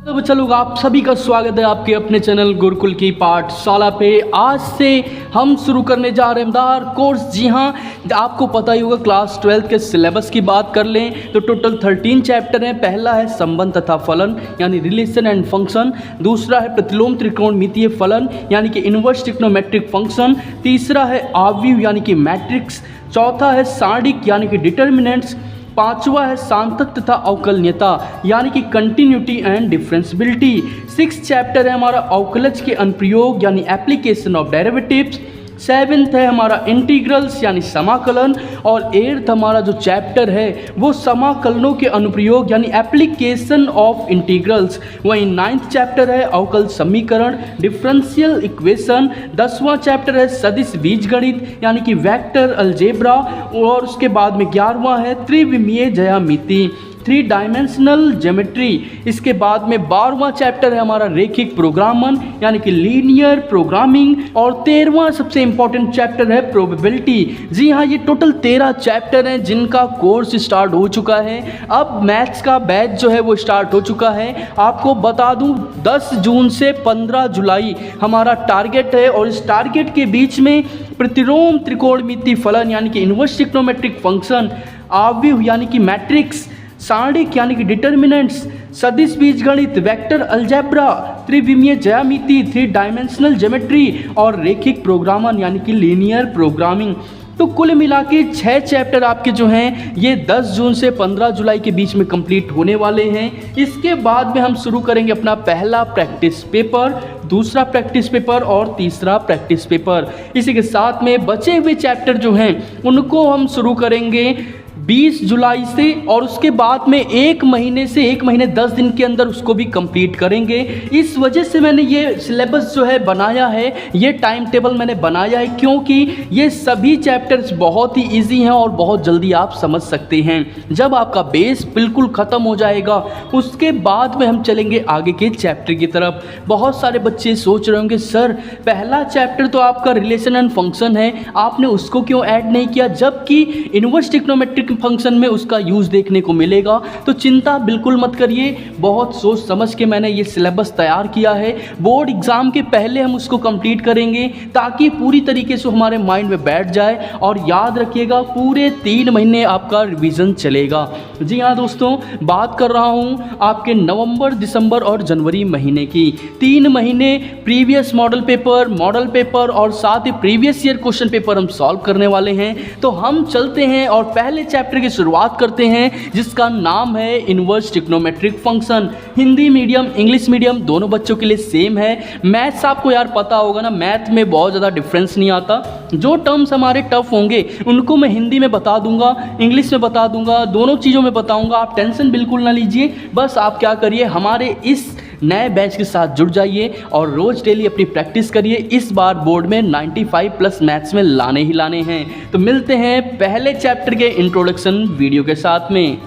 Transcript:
तो बच्चा लोग, आप सभी का स्वागत है आपके अपने चैनल गुरुकुल की पाठशाला पे। आज से हम शुरू करने जा रहे हैं मजेदार कोर्स। जी हाँ, आपको पता ही होगा, क्लास 12 के सिलेबस की बात कर लें तो टोटल 13 चैप्टर हैं। पहला है संबंध तथा फलन यानी रिलेशन एंड फंक्शन। दूसरा है प्रतिलोम त्रिकोणमितीय फलन यानी कि इनवर्स ट्रिग्नोमेट्रिक फंक्शन। तीसरा है आव्यूह यानी कि मैट्रिक्स। चौथा है सारणिक यानी कि डिटर्मिनेंट्स। पांचवा है सांतक तथा अवकलनीयता यानी कि कंटिन्यूटी एंड डिफरेंशियबिलिटी। 6 चैप्टर है हमारा अवकलज के अनुप्रयोग यानी एप्लीकेशन ऑफ डेरिवेटिव्स। 7th है हमारा इंटीग्रल्स यानी समाकलन। और 8th हमारा जो चैप्टर है वो समाकलनों के अनुप्रयोग यानी एप्लीकेशन ऑफ इंटीग्रल्स। वहीं 9th चैप्टर है अवकल समीकरण डिफरेंशियल इक्वेशन। 10वां चैप्टर है सदिश बीजगणित यानी कि वेक्टर अलजेब्रा। और उसके बाद में 11वां है त्रिविमीय ज्यामिति 3 डायमेंशनल ज्योमेट्री। इसके बाद में 12वां चैप्टर है हमारा रेखिक प्रोग्रामन यानी कि लीनियर प्रोग्रामिंग। और 13वां सबसे इंपॉर्टेंट चैप्टर है प्रोबेबिलिटी। जी हाँ, ये टोटल 13 चैप्टर हैं जिनका कोर्स स्टार्ट हो चुका है। अब मैथ्स का बैच जो है वो स्टार्ट हो चुका है। आपको बता दूं 10 जून से 15 जुलाई हमारा टारगेट है। और इस टारगेट के बीच में प्रतिलोम त्रिकोणमितीय फलन यानी कि इनवर्स ट्रिग्नोमेट्रिक फंक्शन, आव्यूह यानी कि मैट्रिक्स, सारणिक यानी कि डिटर्मिनेंट्स, सदिश बीजगणित, वेक्टर अलजेब्रा, त्रिविमीय ज्यामिति 3 डायमेंशनल ज्योमेट्री और रेखिक प्रोग्रामन यानी कि लीनियर प्रोग्रामिंग। तो कुल मिला के 6 चैप्टर आपके जो हैं ये 10 जून से 15 जुलाई के बीच में कंप्लीट होने वाले हैं। इसके बाद में हम शुरू करेंगे अपना पहला प्रैक्टिस पेपर, दूसरा प्रैक्टिस पेपर और तीसरा प्रैक्टिस पेपर। इसी के साथ में बचे हुए चैप्टर जो हैं उनको हम शुरू करेंगे 20 जुलाई से। और उसके बाद में 1 महीने से 1 महीने 10 दिन के अंदर उसको भी कंप्लीट करेंगे। इस वजह से मैंने ये सिलेबस जो है बनाया है, ये टाइम टेबल मैंने बनाया है क्योंकि ये सभी चैप्टर्स बहुत ही इजी हैं और बहुत जल्दी आप समझ सकते हैं। जब आपका बेस बिल्कुल ख़त्म हो जाएगा उसके बाद में हम चलेंगे आगे के चैप्टर की तरफ। बहुत सारे बच्चे सोच रहे होंगे सर पहला चैप्टर तो आपका रिलेशन एंड फंक्शन है, आपने उसको क्यों ऐड नहीं किया, जबकि इनवर्स ट्रिग्नोमेट्रिक फंक्शन में उसका यूज देखने को मिलेगा। तो चिंता बिल्कुल मत करिए, बहुत सोच समझ के मैंने ये सिलेबस तैयार किया है। बोर्ड एग्जाम के पहले हम उसको कंप्लीट करेंगे ताकि पूरी तरीके से हमारे माइंड में बैठ जाए। और याद रखिएगा पूरे 3 महीने आपका रिवीजन चलेगा। जी हाँ दोस्तों, बात कर रहा हूँ आपके नवंबर, दिसंबर और जनवरी महीने की। 3 महीने प्रीवियस मॉडल पेपर और साथ ही प्रीवियस ईयर क्वेश्चन पेपर हम सॉल्व करने वाले हैं। तो हम चलते हैं और पहले चैप्टर की शुरुआत करते हैं जिसका नाम है inverse trigonometric function. Hindi medium English medium दोनों बच्चों के लिए सेम है। मैथ्स आपको यार पता होगा ना, मैथ में बहुत ज़्यादा डिफरेंस नहीं आता। जो टर्म्स हमारे टफ होंगे उनको मैं हिंदी में बता दूंगा, इंग्लिश में बता दूंगा, दोनों चीज़ों में बताऊंगा। आप टेंशन बिल्कुल ना लीजिए, बस आप क्या करिए हमारे इस नए बैच के साथ जुड़ जाइए और रोज़ डेली अपनी प्रैक्टिस करिए। इस बार बोर्ड में 95+ मैथ्स में लाने ही लाने हैं। तो मिलते हैं पहले चैप्टर के इंट्रोडक्शन वीडियो के साथ में।